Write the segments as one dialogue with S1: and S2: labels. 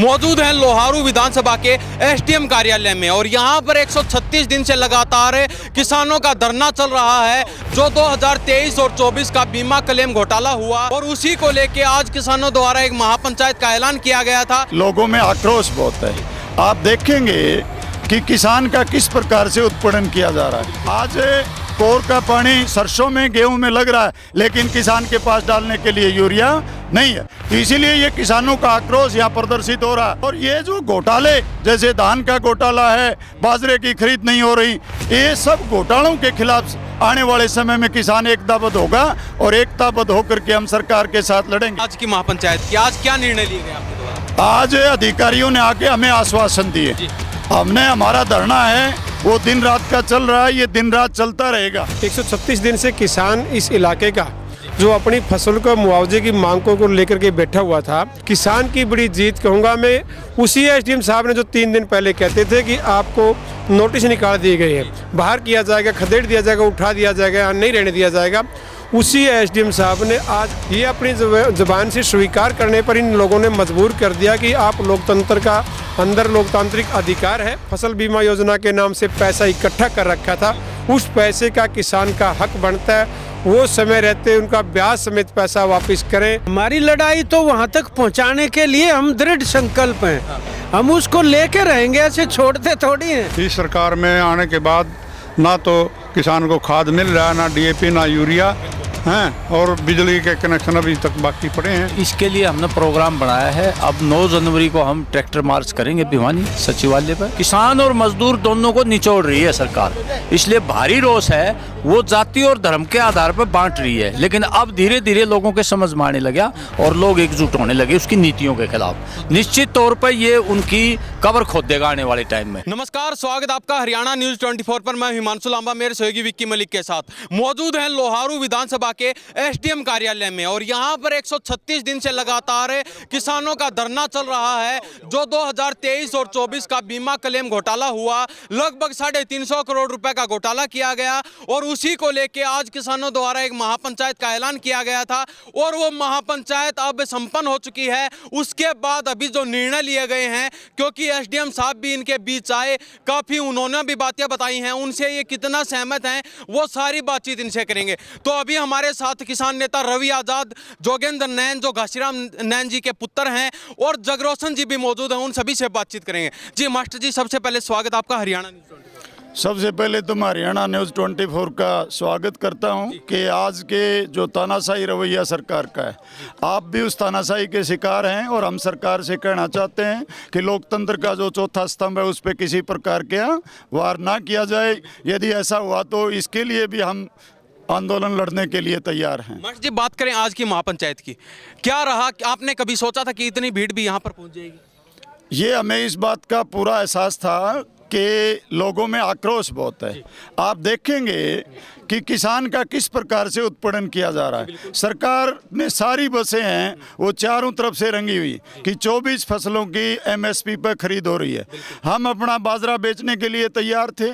S1: मौजूद हैं लोहारू विधानसभा के एसडीएम कार्यालय में और यहां पर 136 दिन से लगातार किसानों का धरना चल रहा है जो 2023 और 24 का बीमा क्लेम घोटाला हुआ और उसी को लेके आज किसानों द्वारा एक महापंचायत का ऐलान किया गया था।
S2: लोगों में आक्रोश बहुत है। आप देखेंगे कि किसान का किस प्रकार से उत्पीड़न किया जा रहा है। आज कोर का पानी सरसों में गेहूं में लग रहा है लेकिन किसान के पास डालने के लिए यूरिया नहीं है, तो इसीलिए ये किसानों का आक्रोश यहाँ प्रदर्शित हो रहा है। और ये जो घोटाले जैसे धान का घोटाला है, बाजरे की खरीद नहीं हो रही, ये सब घोटालों के खिलाफ आने वाले समय में किसान एकताबद्ध होगा और एकताबद्ध होकर के हम सरकार के साथ लड़ेंगे।
S1: आज की महापंचायत की आज क्या निर्णय लिए गए आपके द्वारा?
S2: आज अधिकारियों ने आके हमें आश्वासन दिए, हमने हमारा धरना है वो दिन रात का चल रहा है, ये दिन रात चलता रहेगा।
S3: 136 दिन से किसान इस इलाके का जो अपनी फसल को मुआवजे की मांगों को लेकर के बैठा हुआ था, किसान की बड़ी जीत कहूँगा मैं। उसी एसडीएम साहब ने जो 3 दिन पहले कहते थे कि आपको नोटिस निकाल दिए गए हैं, बाहर किया जाएगा, खदेड़ दिया जाएगा, उठा दिया जाएगा, नहीं रहने दिया जाएगा, उसी एसडीएम साहब ने आज ये अपनी ज़बान से स्वीकार करने पर इन लोगों ने मजबूर कर दिया कि आप लोकतंत्र का अंदर लोकतांत्रिक अधिकार है। फसल बीमा योजना के नाम से पैसा इकट्ठा कर रखा था, उस पैसे का किसान का हक बनता है, वो समय रहते उनका ब्याज समेत पैसा वापस करें।
S4: हमारी लड़ाई तो वहाँ तक पहुँचाने के लिए हम दृढ़ संकल्प हैं, हम उसको लेके रहेंगे, ऐसे छोड़ते थोड़ी हैं।
S5: इस सरकार में आने के बाद ना तो किसान को खाद मिल रहा है, ना डीएपी, ना यूरिया हैं, और बिजली के कनेक्शन अभी तक बाकी पड़े हैं।
S6: इसके लिए हमने प्रोग्राम बनाया है। अब 9 जनवरी को हम ट्रैक्टर मार्च करेंगे भिवानी सचिवालय पर। किसान और मजदूर दोनों को निचोड़ रही है सरकार, इसलिए भारी रोष है। वो जाति और धर्म के आधार पर बांट रही है, लेकिन अब धीरे धीरे लोगों के समझ में आने लगा और लोग एकजुट होने लगे उसकी नीतियों के खिलाफ। निश्चित तौर पर ये उनकी कब्र खोद देगा आने वाले टाइम में।
S1: नमस्कार, स्वागत आपका हरियाणा न्यूज 24 पर। मैं हिमांशु लांबा मेरे सहयोगी विक्की मलिक के साथ मौजूद हैं लोहारू विधानसभा के एसडीएम कार्यालय में और यहां पर 136 दिन से लगातार किसानों का धरना चल रहा है जो 2023 और 24 का बीमा क्लेम घोटाला हुआ। लगभग 350 करोड़ रुपए का घोटाला किया गया और उसी को लेकर आज किसानों द्वारा एक महापंचायत का ऐलान किया गया था और वो महापंचायत अब संपन्न हो चुकी है। उसके बाद अभी जो निर्णय लिए गए हैं, क्योंकि एसडीएम साहब भी इनके बीच आए, काफी उन्होंने भी बातें बताई हैं, उनसे ये कितना सहमत हैं वो सारी बातचीत इनसे करेंगे। तो अभी हमारे साथ किसान नेता रवि आजाद, जोगेंद्र नैन जो घासीराम नैन जी के पुत्र हैं और जगरोशन जी भी मौजूद हैं, उन सभी से बातचीत करेंगे। जी मास्टर जी, सबसे पहले स्वागत आपका हरियाणा न्यूज 24।
S2: सबसे पहले तो मैं हरियाणा न्यूज़ 24 का स्वागत करता हूं कि आज के जो तानाशाही रवैया सरकार का है, आप भी उस तानाशाही के शिकार हैं और हम सरकार से कहना चाहते हैं कि लोकतंत्र का जो चौथा स्तंभ है उस पर किसी प्रकार के वार ना किया जाए। यदि ऐसा हुआ तो इसके लिए भी हम आंदोलन लड़ने के लिए तैयार हैं।
S1: मास्टर जी, बात करें आज की महापंचायत की, क्या रहा? आपने कभी सोचा था कि इतनी भीड़ भी यहाँ पर पहुँच जाएगी?
S2: ये हमें इस बात का पूरा एहसास था कि लोगों में आक्रोश बहुत है। आप देखेंगे कि किसान का किस प्रकार से उत्पीड़न किया जा रहा है। सरकार ने सारी बसें हैं वो चारों तरफ से रंगी हुई कि 24 फसलों की एमएसपी पर खरीद हो रही है। हम अपना बाजरा बेचने के लिए तैयार थे।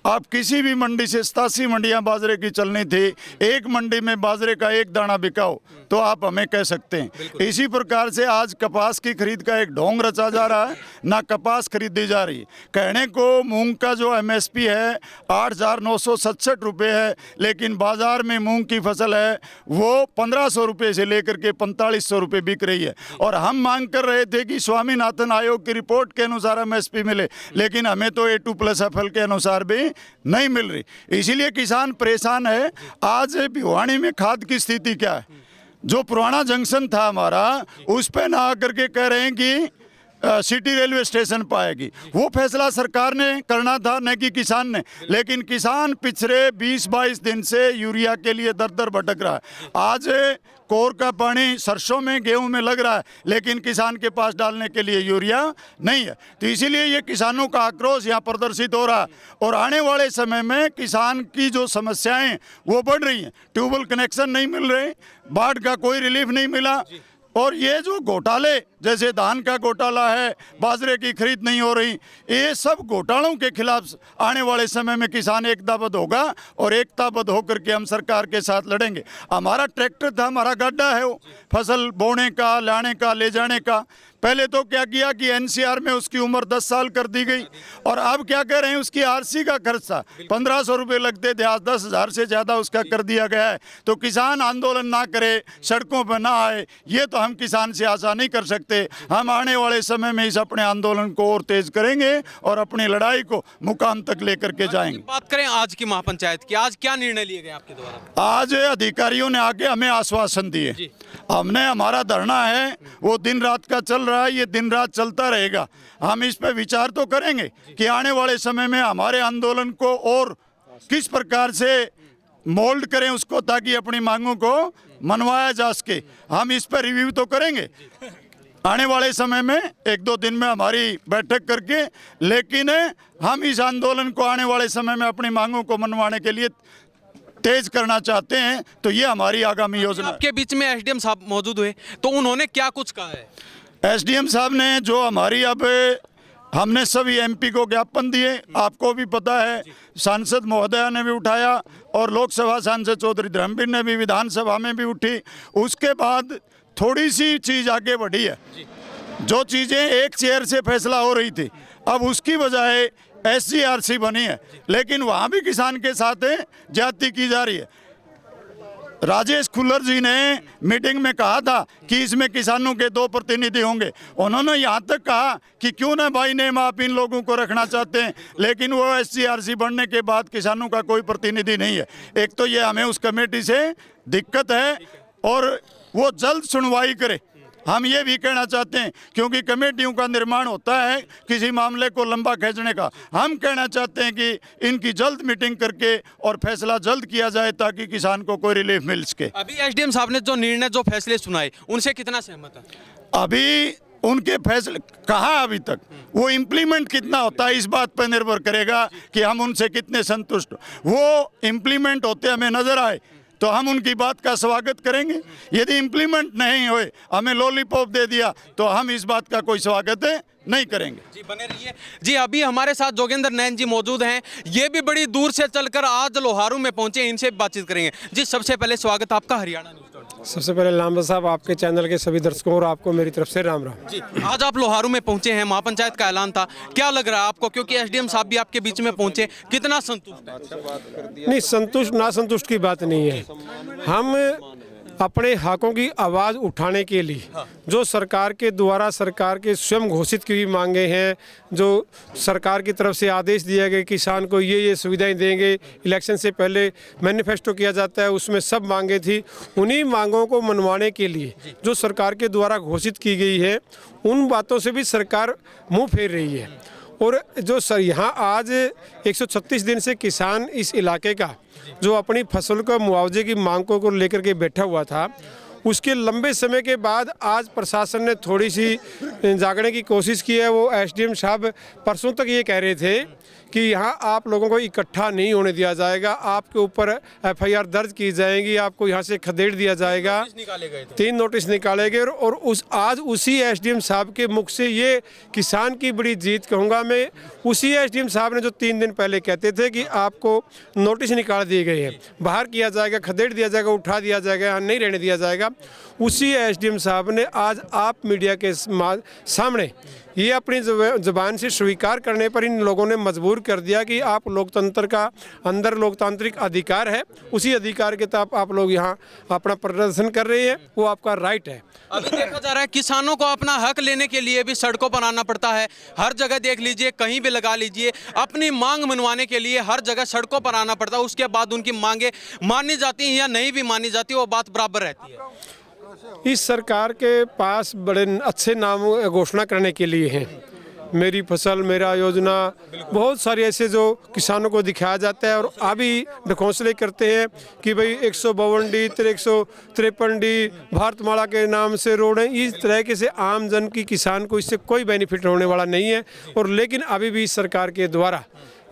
S2: आप किसी भी मंडी से 87 मंडियां बाजरे की चलनी थी, एक मंडी में बाजरे का एक दाना बिकाओ तो आप हमें कह सकते हैं। इसी प्रकार से आज कपास की खरीद का एक ढोंग रचा जा रहा है, ना कपास खरीदी जा रही। कहने को मूंग का जो एमएसपी है 8,967 रुपये है, लेकिन बाजार में मूंग की फसल है वो 1,500 रुपये से लेकर के 4,500 रुपये बिक रही है। और हम मांग कर रहे थे कि स्वामीनाथन आयोग की रिपोर्ट के अनुसार एमएसपी मिले, लेकिन हमें तो A2+FL के अनुसार भी नहीं मिल रही। इसीलिए किसान परेशान है। आज भिवानी में खाद की स्थिति क्या है? जो पुराना जंक्शन था हमारा, उस पर ना आकर के कह रहे हैं कि सिटी रेलवे स्टेशन पाएगी। वो फैसला सरकार ने करना था, न कि किसान ने। लेकिन किसान पिछले 20-22 दिन से यूरिया के लिए दर दर भटक रहा है। आज कोर का पानी सरसों में गेहूं में लग रहा है लेकिन किसान के पास डालने के लिए यूरिया नहीं है, तो इसीलिए ये किसानों का आक्रोश यहाँ प्रदर्शित हो रहा है। और आने वाले समय में किसान की जो समस्याएं वो बढ़ रही हैं। ट्यूबवेल कनेक्शन नहीं मिल रहे, बाढ़ का कोई रिलीफ नहीं मिला, और ये जो घोटाले जैसे धान का घोटाला है, बाजरे की खरीद नहीं हो रही, ये सब घोटालों के खिलाफ आने वाले समय में किसान एकताबद्ध होगा और एकताबद्ध होकर के हम सरकार के साथ लड़ेंगे। हमारा ट्रैक्टर था, हमारा गड्ढा है वो फसल बोने का, लाने का, ले जाने का। पहले तो क्या किया कि एनसीआर में उसकी उम्र 10 साल कर दी गई, और अब क्या कह रहे हैं, उसकी आरसी का खर्च था 1500 रुपये लगते थे, आज 10,000 से ज़्यादा उसका कर दिया गया है। तो किसान आंदोलन ना करे, सड़कों पर ना आए, ये तो हम किसान से आशा नहीं कर सकते। हम आने वाले समय में इस अपने आंदोलन को और तेज करेंगे और अपनी लड़ाई को मुकाम तक लेकर के जाएंगे।
S1: बात करें आज की महापंचायत की, आज क्या निर्णय लिए गए आपके द्वारा?
S2: आज अधिकारियों ने आके हमें आश्वासन दिए। हमने, हमारा धरना है वो दिन रात का चल रहा है, ये दिन रात चलता रहेगा। हम इस पर विचार तो करेंगे कि आने वाले समय में हमारे आंदोलन को और किस प्रकार से मोल्ड करें उसको, ताकि अपनी मांगों को मनवाया जा सके। हम इस पर रिव्यू तो करेंगे आने वाले समय में, 1-2 दिन में हमारी बैठक करके, लेकिन हम इस आंदोलन को आने वाले समय में अपनी मांगों को मनवाने के लिए तेज करना चाहते हैं। तो ये हमारी आगामी योजना है।
S1: आपके बीच में एसडीएम साहब मौजूद हुए, तो उन्होंने क्या कुछ कहा है?
S2: एसडीएम साहब ने जो हमारी, अब हमने सभी एमपी को ज्ञापन दिए, आपको भी पता है, सांसद महोदया ने भी उठाया और लोकसभा सांसद चौधरी धर्मवीर ने भी विधानसभा में भी उठी। उसके बाद थोड़ी सी चीज़ आगे बढ़ी है। जो चीज़ें एक चेयर से फैसला हो रही थी, अब उसकी बजाय SGRC बनी है, लेकिन वहाँ भी किसान के साथ ज्यादती की जा रही है। राजेश खुल्लर जी ने मीटिंग में कहा था कि इसमें किसानों के 2 प्रतिनिधि होंगे। उन्होंने यहाँ तक कहा कि क्यों ना भाई नेम आप इन लोगों को रखना चाहते हैं, लेकिन वो SGRC बनने के बाद किसानों का कोई प्रतिनिधि नहीं है। एक तो ये हमें उस कमेटी से दिक्कत है, और वो जल्द सुनवाई करे। हम ये भी कहना चाहते हैं, क्योंकि कमेटियों का निर्माण होता है किसी मामले को लंबा खींचने का। हम कहना चाहते हैं कि इनकी जल्द मीटिंग करके और फैसला जल्द किया जाए, ताकि किसान को कोई रिलीफ मिल सके।
S1: अभी एसडीएम साहब ने जो निर्णय, जो फैसले सुनाए, उनसे कितना सहमत है?
S2: अभी उनके फैसले कहाँ, अभी तक वो इम्प्लीमेंट कितना होता है, इस बात पर निर्भर करेगा कि हम उनसे कितने संतुष्ट। वो इम्प्लीमेंट होते हमें नजर आए तो हम उनकी बात का स्वागत करेंगे। यदि इम्प्लीमेंट नहीं हुए, हमें लॉलीपॉप दे दिया, तो हम इस बात का कोई स्वागत नहीं करेंगे।
S1: जी, बने रहिए। जी, अभी हमारे साथ जोगेंद्र नैन जी मौजूद हैं। ये भी बड़ी दूर से चलकर आज लोहारू में पहुंचे, इनसे बातचीत करेंगे। जी, सबसे पहले स्वागत आपका हरियाणा न्यूज़ 24।
S3: सबसे पहले लांबा साहब, आपके चैनल के सभी दर्शकों और आपको मेरी तरफ से राम राम।
S1: जी, आज आप लोहारू में पहुंचे हैं, महापंचायत का ऐलान था, क्या लग रहा है आपको? क्योंकि एसडीएम साहब भी आपके बीच में पहुंचे, कितना संतुष्ट है?
S3: नहीं, संतुष्ट नासंतुष्ट की बात नहीं है। हम अपने हकों की आवाज़ उठाने के लिए जो सरकार के द्वारा, सरकार के स्वयं घोषित की हुई मांगे हैं, जो सरकार की तरफ से आदेश दिया गया किसान को ये सुविधाएं देंगे, इलेक्शन से पहले मैनिफेस्टो किया जाता है, उसमें सब मांगे थी। उन्हीं मांगों को मनवाने के लिए जो सरकार के द्वारा घोषित की गई है, उन बातों से भी सरकार मुँह फेर रही है। और जो सर यहाँ आज 136 दिन से किसान इस इलाके का जो अपनी फसल का मुआवजे की मांगों को लेकर के बैठा हुआ था, उसके लंबे समय के बाद आज प्रशासन ने थोड़ी सी जागने की कोशिश की है। वो एसडीएम साहब परसों तक ये कह रहे थे कि यहाँ आप लोगों को इकट्ठा नहीं होने दिया जाएगा, आपके ऊपर एफआईआर दर्ज की जाएगी, आपको यहाँ से खदेड़ दिया जाएगा। 3 नोटिस निकाले गए, और आज उसी एसडीएम साहब के मुख से ये किसान की बड़ी जीत कहूँगा मैं। उसी एसडीएम साहब ने जो 3 दिन पहले कहते थे कि आपको नोटिस निकाल दिए गए हैं, बाहर किया जाएगा, खदेड़ दिया जाएगा, उठा दिया जाएगा, यहाँ नहीं रहने दिया जाएगा, उसी एसडीएम साहब ने आज आप मीडिया के सामने ये अपनी ज़बान से स्वीकार करने पर इन लोगों ने मजबूर कर दिया कि आप लोकतंत्र का अंदर लोकतांत्रिक अधिकार है, उसी अधिकार के तहत आप लोग यहाँ अपना प्रदर्शन कर रहे हैं, वो आपका राइट है।
S1: अभी देखा जा रहा है किसानों को अपना हक लेने के लिए भी सड़कों पर आना पड़ता है। हर जगह देख लीजिए, कहीं भी लगा लीजिए, अपनी मांग मनवाने के लिए हर जगह सड़कों पर आना पड़ता है। उसके बाद उनकी मांगे मानी जाती हैं या नहीं भी मानी जाती, वो बात बराबर रहती है।
S3: इस सरकार के पास बड़े अच्छे नाम घोषणा करने के लिए हैं, मेरी फसल मेरा योजना, बहुत सारे ऐसे जो किसानों को दिखाया जाता है, और अभी ढकोसले करते हैं कि भाई 152D 153D भारतमाला के नाम से रोड हैं। इस तरह से आम जन की किसान को इससे कोई बेनिफिट होने वाला नहीं है। और लेकिन अभी भी सरकार के द्वारा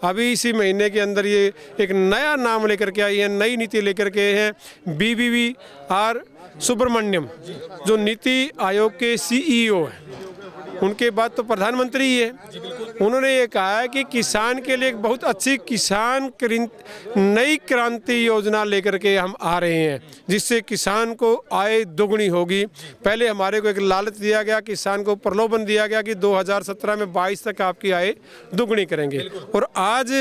S3: अभी इसी महीने के अंदर ये एक नया नाम लेकर के आई है, नई नीति लेकर के हैं, BVR सुब्रमण्यम, जो नीति आयोग के CEO हैं। उनके बाद तो प्रधानमंत्री ही है। उन्होंने ये कहा है कि किसान के लिए एक बहुत अच्छी नई क्रांति योजना लेकर के हम आ रहे हैं, जिससे किसान को आय दोगुनी होगी। पहले हमारे को एक लालच दिया गया, किसान को प्रलोभन दिया गया कि 2017 में 22 तक आपकी आय दोगुनी करेंगे, और आज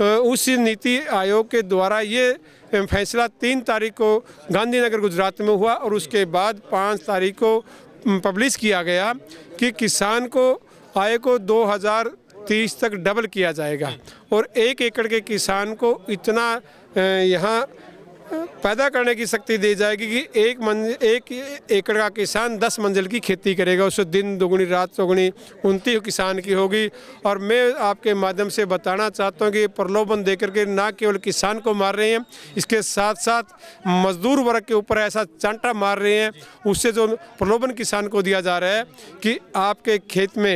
S3: उस नीति आयोग के द्वारा ये फैसला 3 तारीख को गांधीनगर गुजरात में हुआ, और उसके बाद 5 तारीख को पब्लिश किया गया कि किसान को आय को 2030 तक डबल किया जाएगा, और 1 एकड़ के किसान को इतना यहाँ पैदा करने की शक्ति दी जाएगी कि 1 एकड़ का किसान 10 मंजिल की खेती करेगा। उससे दिन दोगुनी रात चौगुनी उन्नति किसान की होगी। और मैं आपके माध्यम से बताना चाहता हूँ कि प्रलोभन देकर के ना केवल किसान को मार रहे हैं, इसके साथ साथ मजदूर वर्ग के ऊपर ऐसा चांटा मार रहे हैं। उससे जो प्रलोभन किसान को दिया जा रहा है कि आपके खेत में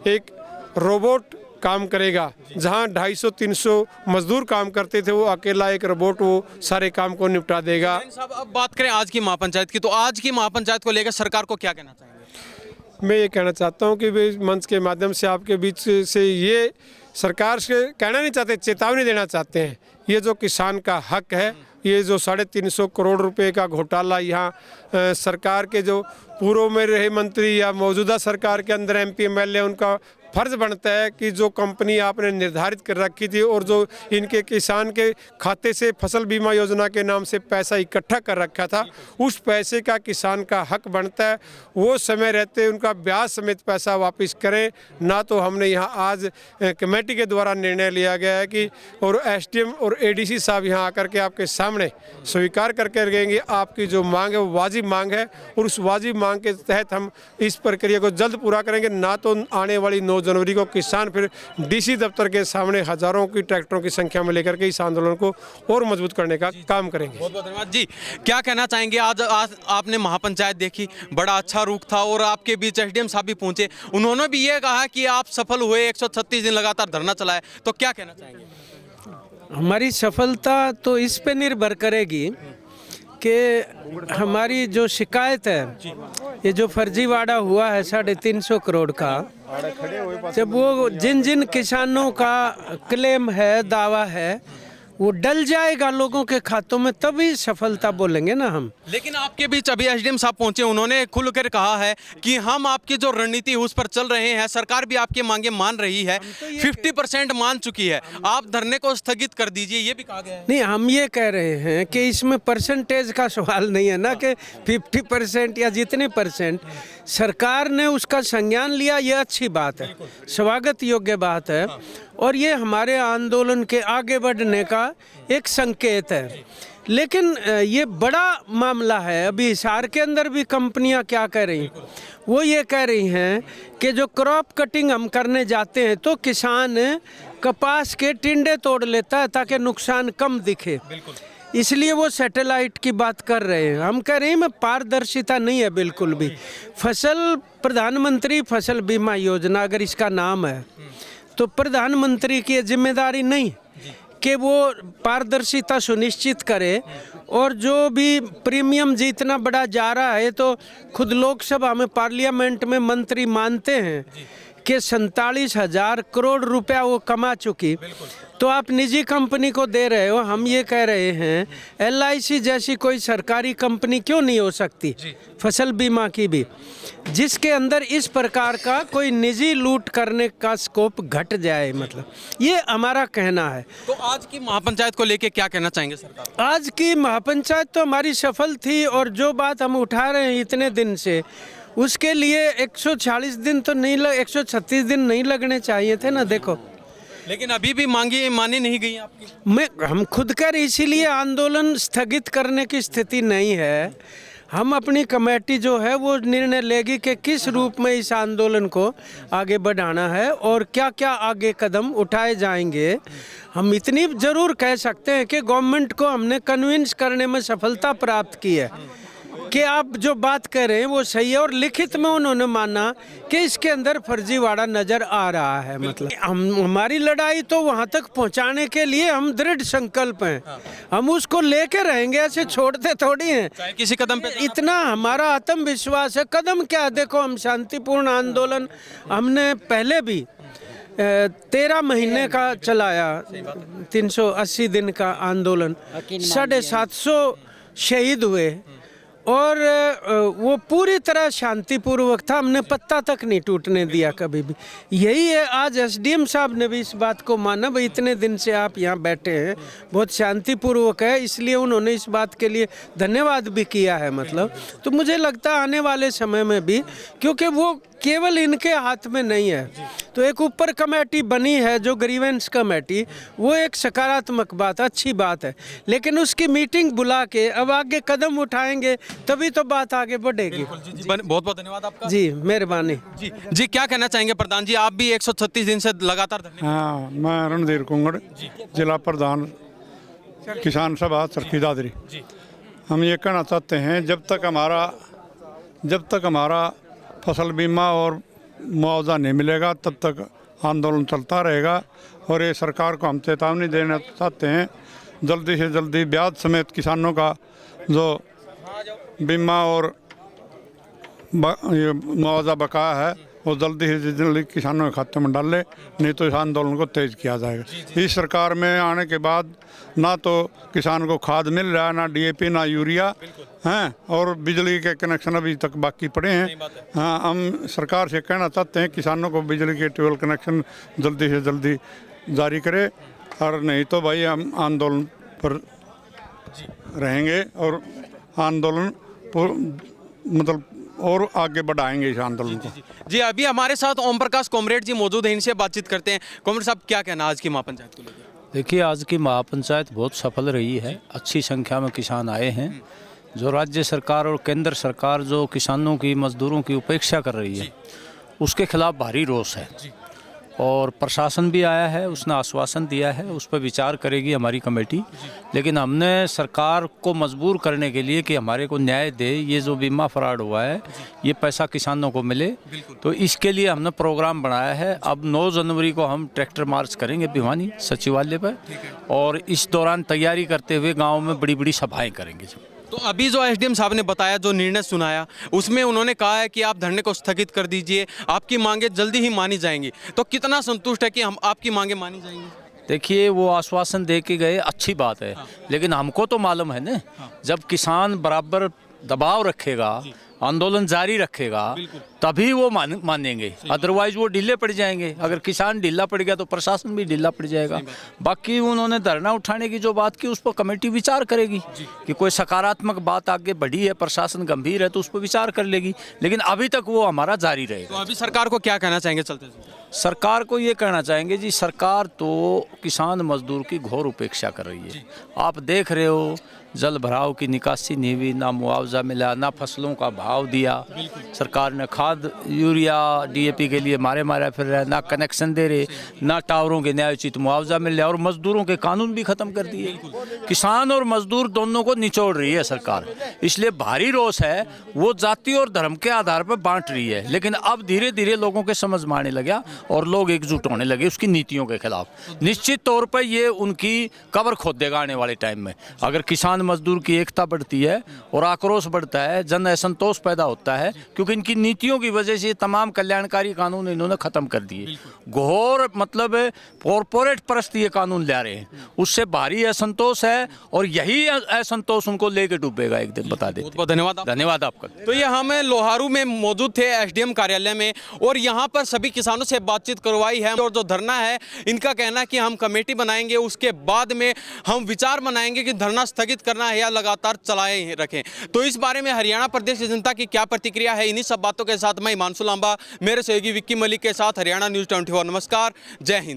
S3: एक रोबोट काम करेगा, जहां 250-300 मजदूर काम करते थे, वो अकेला एक रोबोट वो सारे काम को निपटा देगा।
S1: साहब, अब बात करें आज की महापंचायत की, तो आज की महापंचायत को लेकर सरकार को क्या कहना चाहेंगे?
S3: मैं ये कहना चाहता हूँ कि मंच के माध्यम से आपके बीच से ये सरकार से कहना नहीं चाहते, चेतावनी देना चाहते हैं। ये जो किसान का हक है, ये जो 350 करोड़ रुपए का घोटाला यहाँ सरकार के जो पूर्व में रहे मंत्री या मौजूदा सरकार के अंदर MP MLA, उनका फर्ज बनता है कि जो कंपनी आपने निर्धारित कर रखी थी और जो इनके किसान के खाते से फसल बीमा योजना के नाम से पैसा इकट्ठा कर रखा था, उस पैसे का किसान का हक बनता है। वो समय रहते उनका ब्याज समेत पैसा वापस करें। ना तो हमने यहाँ आज कमेटी के द्वारा निर्णय लिया गया है कि और SDM और ADC साहब यहाँ आकर के आपके सामने स्वीकार करके रहेंगे आपकी जो मांग है वो वाजिब मांग है, और उस वाजिब मांग के तहत हम इस प्रक्रिया को जल्द पूरा करेंगे। ना तो आने वाली 9 जनवरी को किसान फिर DC दफ्तर के सामने हजारों की ट्रैक्टरों की संख्या में लेकर के इस आंदोलन को और मजबूत करने का काम करेंगे।
S1: बहुत बहुत धन्यवाद जी। क्या कहना चाहेंगे, आज आपने महापंचायत देखी, बड़ा अच्छा रुख था, और आपके बीच SDM साहब भी पहुंचे, उन्होंने भी ये कहा कि आप सफल हुए, 136 दिन लगातार धरना चलाए, तो क्या कहना चाहेंगे?
S4: हमारी सफलता तो इस पे निर्भर करेगी कि हमारी जो शिकायत है, ये जो फर्जीवाड़ा हुआ है 350 करोड़ का, जब वो जिन किसानों का क्लेम है, दावा है, वो डल जाएगा लोगों के खातों में, तभी सफलता बोलेंगे ना हम।
S1: लेकिन आपके बीच अभी SDM साहब पहुंचे, उन्होंने खुलकर कहा है कि हम आपकी जो रणनीति उस पर चल रहे हैं, सरकार भी आपकी मांगे मान रही है, 50% मान चुकी है, आप धरने को स्थगित कर दीजिए, ये भी कहा गया है।
S4: नहीं, हम ये कह रहे हैं कि इसमें परसेंटेज का सवाल नहीं है ना, कि 50% या जितने % सरकार ने उसका संज्ञान लिया, ये अच्छी बात है, स्वागत योग्य बात है, और ये हमारे आंदोलन के आगे बढ़ने का एक संकेत है। लेकिन ये बड़ा मामला है। अभी हिसार के अंदर भी कंपनियां क्या कह रही हैं, वो ये कह रही हैं कि जो क्रॉप कटिंग हम करने जाते हैं तो किसान कपास के टिंडे तोड़ लेता है ताकि नुकसान कम दिखे, इसलिए वो सैटेलाइट की बात कर रहे हैं। हम कह रहे हैं में पारदर्शिता नहीं है बिल्कुल भी। प्रधानमंत्री फसल बीमा योजना अगर इसका नाम है, तो प्रधानमंत्री की जिम्मेदारी नहीं कि वो पारदर्शिता सुनिश्चित करे, और जो भी प्रीमियम जितना बड़ा जा रहा है, तो खुद लोकसभा में पार्लियामेंट में मंत्री मानते हैं कि 47,000 करोड़ रुपया वो कमा चुकी, तो आप निजी कंपनी को दे रहे हो। हम ये कह रहे हैं LIC जैसी कोई सरकारी कंपनी क्यों नहीं हो सकती फसल बीमा की भी, जिसके अंदर इस प्रकार का कोई निजी लूट करने का स्कोप घट जाए, मतलब ये हमारा कहना है।
S1: तो आज की महापंचायत को लेके क्या कहना चाहेंगे सरकार?
S4: आज की महापंचायत तो हमारी सफल थी, और जो बात हम उठा रहे हैं इतने दिन से, उसके लिए 140 दिन तो नहीं 136 दिन नहीं लगने चाहिए थे ना। देखो,
S1: लेकिन अभी भी मानी नहीं गई आपकी।
S4: हम खुद कर इसीलिए आंदोलन स्थगित करने की स्थिति नहीं है। हम अपनी कमेटी जो है वो निर्णय लेगी कि किस रूप में इस आंदोलन को आगे बढ़ाना है और क्या क्या आगे कदम उठाए जाएंगे। हम इतनी ज़रूर कह सकते हैं कि गवर्नमेंट को हमने कन्विंस करने में सफलता प्राप्त की है। कि आप जो बात कर रहे हैं वो सही है, और लिखित में उन्होंने माना कि इसके अंदर फर्जीवाड़ा नजर आ रहा है। मतलब हमारी लड़ाई तो वहाँ तक पहुँचाने के लिए हम दृढ़ संकल्प हैं, हम उसको लेके रहेंगे, ऐसे छोड़ते थोड़ी हैं।
S1: चाहे किसी कदम पे
S4: इतना हमारा आत्मविश्वास है। कदम क्या, देखो हम शांतिपूर्ण आंदोलन हमने पहले भी 13 महीने का चलाया, 380 दिन का आंदोलन, 750 शहीद हुए, और वो पूरी तरह शांतिपूर्वक था। हमने पत्ता तक नहीं टूटने दिया कभी भी। यही है, आज एसडीएम साहब ने भी इस बात को माना, भाई इतने दिन से आप यहाँ बैठे हैं, बहुत शांतिपूर्वक है, इसलिए उन्होंने इस बात के लिए धन्यवाद भी किया है। मतलब तो मुझे लगता है आने वाले समय में भी, क्योंकि वो केवल इनके हाथ में नहीं है, तो एक ऊपर कमेटी बनी है जो ग्रीवेंस कमेटी, वो एक सकारात्मक बात, अच्छी बात है, लेकिन उसकी मीटिंग बुला के अब आगे कदम उठाएंगे तभी तो बात आगे बढ़ेगी।
S1: बहुत बहुत धन्यवाद आपका।
S4: जी मेहरबानी।
S1: जी क्या कहना चाहेंगे प्रधान जी, आप भी 136 दिन से लगातार धरने।
S5: हाँ, मैं रणधीर कुंगड़, जिला प्रधान किसान सभा चरखी दादरी। हम ये कहना चाहते हैं, जब तक हमारा फसल बीमा और मुआवजा नहीं मिलेगा तब तक आंदोलन चलता रहेगा। और ये सरकार को हम चेतावनी देना चाहते हैं, जल्दी से जल्दी ब्याज समेत किसानों का जो बीमा और मुआवजा बकाया है वो जल्दी से जल्दी किसानों के खाते में डाल ले, नहीं तो इस आंदोलन को तेज किया जाएगा। इस सरकार में आने के बाद ना तो किसान को खाद मिल रहा है, ना डीएपी, ना यूरिया हैं, और बिजली के कनेक्शन अभी तक बाकी पड़े हैं। हाँ, हम सरकार से कहना चाहते हैं किसानों को बिजली के ट्यूबवेल कनेक्शन जल्दी से जल्दी जारी करे, और नहीं तो भाई हम आंदोलन पर रहेंगे और आंदोलन मतलब और आगे बढ़ाएंगे इस आंदोलन को।
S1: जी अभी हमारे साथ ओम प्रकाश कॉमरेड जी मौजूद हैं, इनसे बातचीत करते हैं। कॉमरेड साहब क्या कहना आज की महापंचायत को लेकर?
S6: देखिए, आज की महापंचायत बहुत सफल रही है, अच्छी संख्या में किसान आए हैं। जो राज्य सरकार और केंद्र सरकार जो किसानों की, मजदूरों की उपेक्षा कर रही है, उसके खिलाफ भारी रोष है, और प्रशासन भी आया है, उसने आश्वासन दिया है, उस पर विचार करेगी हमारी कमेटी। लेकिन हमने सरकार को मजबूर करने के लिए कि हमारे को न्याय दे, ये जो बीमा फ्रॉड हुआ है ये पैसा किसानों को मिले, तो इसके लिए हमने प्रोग्राम बनाया है। अब 9 जनवरी को हम ट्रैक्टर मार्च करेंगे भिवानी सचिवालय पर, और इस दौरान तैयारी करते हुए गाँव में बड़ी बड़ी सभाएँ करेंगे।
S1: तो अभी जो एसडीएम साहब ने बताया, जो निर्णय सुनाया, उसमें उन्होंने कहा है कि आप धरने को स्थगित कर दीजिए, आपकी मांगे जल्दी ही मानी जाएंगी। तो कितना संतुष्ट है कि हम आपकी मांगे मानी जाएंगी?
S6: देखिए, वो आश्वासन दे के गए, अच्छी बात है, लेकिन हमको तो मालूम है ना, जब किसान बराबर दबाव रखेगा, आंदोलन जारी रखेगा, तभी वो मानेंगे, अदरवाइज वो ढीले पड़ जाएंगे। अगर किसान ढीला पड़ गया तो प्रशासन भी ढीला पड़ जाएगा। बाकी उन्होंने धरना उठाने की जो बात की, उस पर कमेटी विचार करेगी कि कोई सकारात्मक बात आगे बढ़ी है, प्रशासन गंभीर है तो उस पर विचार कर लेगी, लेकिन अभी तक वो हमारा जारी रहेगा।
S1: तो अभी सरकार को क्या कहना चाहेंगे चलते?
S6: सरकार को ये कहना चाहेंगे जी, सरकार तो किसान मजदूर की घोर उपेक्षा कर रही है। आप देख रहे हो, जल भराव की निकासी नहीं हुई, ना मुआवजा मिला, ना फसलों का भाव दिया सरकार ने, खाद यूरिया डीएपी के लिए मारे फिर रहे, ना कनेक्शन दे रहे, ना टावरों के न्यायोचित मुआवजा मिल रहा, और मजदूरों के कानून भी खत्म कर दिए। किसान और मजदूर दोनों को निचोड़ रही है सरकार, इसलिए भारी रोष है। वो जाति और धर्म के आधार पर बांट रही है, लेकिन अब धीरे धीरे लोगों के समझ में आने लगा और लोग एकजुट होने लगे उसकी नीतियों के खिलाफ। निश्चित तौर पर ये उनकी कब्र खोद देगा आने वाले टाइम में। अगर किसान मजदूर की एकता बढ़ती है और आक्रोश बढ़ता है, जन असंतोष पैदा होता है, क्योंकि इनकी नीतियों की वजह से तमाम कल्याणकारी कानून इन्होंने खत्म कर दिए। घोर मतलब कॉरपोरेट परस्त ये कानून ला रहे हैं, उससे भारी असंतोष है, और यही असंतोष उनको लेके डूबेगा एक दिन, बता देते।
S1: बहुत धन्यवाद।
S6: धन्यवाद आपका।
S1: तो ये हम लोहारू में मौजूद थे एसडीएम कार्यालय में, और यहाँ पर सभी किसानों से बातचीत करवाई है। और जो धरना है, इनका कहना है कि हम कमेटी बनाएंगे, उसके बाद में हम विचार बनाएंगे कि धरना स्थगित करना है या लगातार चलाए रखें। तो इस बारे में हरियाणा प्रदेश की जनता की क्या प्रतिक्रिया है, इन्हीं सब बातों के साथ मैं हिमांशु लांबा, मेरे सहयोगी विक्की मलिक के साथ हरियाणा न्यूज़ 24। नमस्कार, जय हिंद।